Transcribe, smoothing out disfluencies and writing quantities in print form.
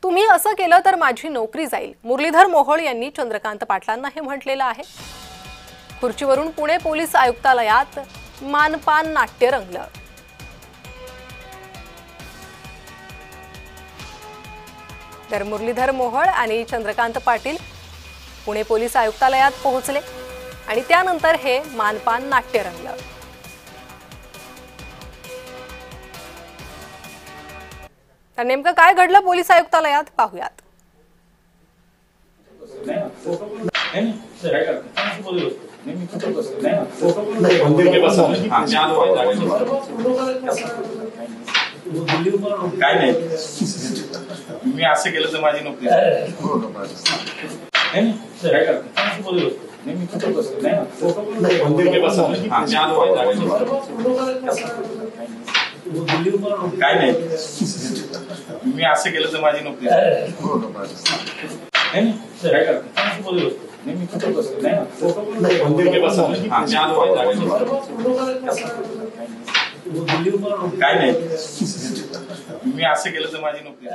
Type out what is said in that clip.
तुम्ही असं केलं तर माझी नोकरी जाईल, मुरलीधर मोहोळ यांनी चंद्रकांत पाटलांना हे म्हटलेलं आहे। खुर्चीवरून पुणे पोलीस आयुक्तालयात मानपान नाट्य रंगलं। तर मुरलीधर मोहोळ आणि चंद्रकांत पाटील पुणे पोलीस आयुक्तालयात पोहोचले आणि त्यानंतर हे मानपान नाट्य रंगलं। तर नेमकं काय घडलं पोलीस आयुक्तालयात पाहूयात। काय नाही मी असं केलं तर माझी नोकरी काय नाही मी असं केलं तर माझी नोकरी काय नाही मी असं केलं तर माझी नोकरी